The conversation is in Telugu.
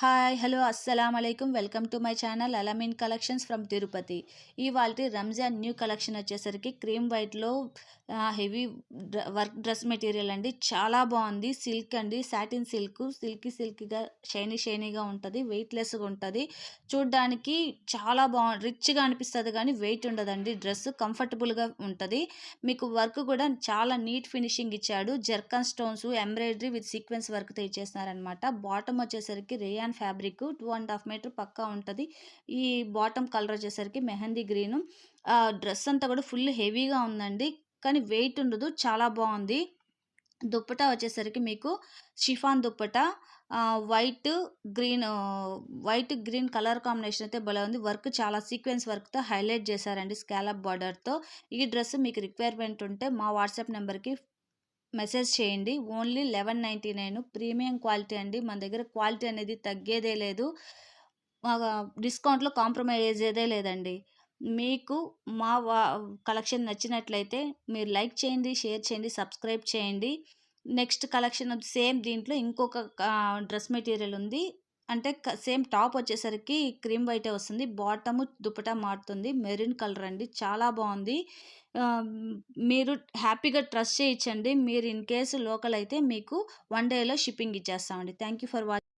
హాయ్! హలో! అస్సలామలైకుం. Welcome to my channel Alameen collections from Tirupati. ఇవాల్టి రంజాన్ న్యూ కలెక్షన్ వచ్చేసరికి క్రీమ్ వైట్‌లో హెవీ వర్క్ డ్రెస్ మెటీరియల్ అండి. చాలా బావుంది. సిల్క్ అండి. Satin silk. సిల్కీగా షైనీగా ఉంటది. వెయిట్‌లెస్‌గా ఉంటది. చూడ్డానికి చాలా రిచ్‌గా అనిపిస్తది గానీ వెయిట్ ఉండదండి. డ్రెస్ కంఫర్టబుల్‌గా ఉంటది. మీకు వర్క్ కూడా చాలా నీట్ ఫినిషింగ్ ఇచ్చాడు. Zircon stones, embroidery with sequence వర్క్‌తో ఇచ్చేసినారనమాట. బాటమ్ వచ్చేసరికి రేయాన్ ఫ్యాబ్రిక్ 2½ మీటర్ పక్కా ఉంటది. ఈ బాటమ్ కలర్ వచ్చేసరికి మెహందీ గ్రీను. డ్రెస్ అంతా కూడా ఫుల్ హెవీగా ఉందండి. కానీ వెయిట్ ఉండదు. చాలా బావుంది. దుప్పటా వచ్చేసరికి మీకు chiffon dupatta. White, green white, green colour combination అయితే భలే ఉంది. వర్క్ చాలా సీక్వెన్స్ వర్క్‌తో హైలైట్ చేశారండి స్కాలప్ బార్డర్‌తో. ఈ డ్రెస్ మీకు రిక్వైర్మెంట్ ఉంటే మా వాట్సాప్ నెంబర్‌కి మెసేజ్ చేయండి. ఓన్లీ 1199 ప్రీమియం క్వాలిటీ అండి. మన దగ్గర క్వాలిటీ అనేది తగ్గేదే లేదు. డిస్కౌంట్‌లో కాంప్రమైజ్ అయ్యేదే లేదండి. మీకు మా కలెక్షన్ నచ్చినట్లయితే మీరు లైక్ చేయండి, షేర్ చేయండి, సబ్స్క్రైబ్ చేయండి. నెక్స్ట్ కలెక్షన్ సేమ్ దీంట్లో ఇంకొక డ్రెస్ మెటీరియల్ ఉంది. అంటే సేమ్ టాప్ వచ్చేసరికి క్రీమ్ వైటే వస్తుంది. బాటము దుపట్టా మారుతుంది. మెరూన్ కలర్ అండి. చాలా బావుంది. ఆహ్, మీరు హ్యాపీగా ట్రస్ట్ చేయొచ్చండి. మీరు ఇన్ కేస్ లోకల్ అయితే మీకు 1 డేలో షిప్పింగ్ ఇచ్చేస్తామండి. Thank you for watching.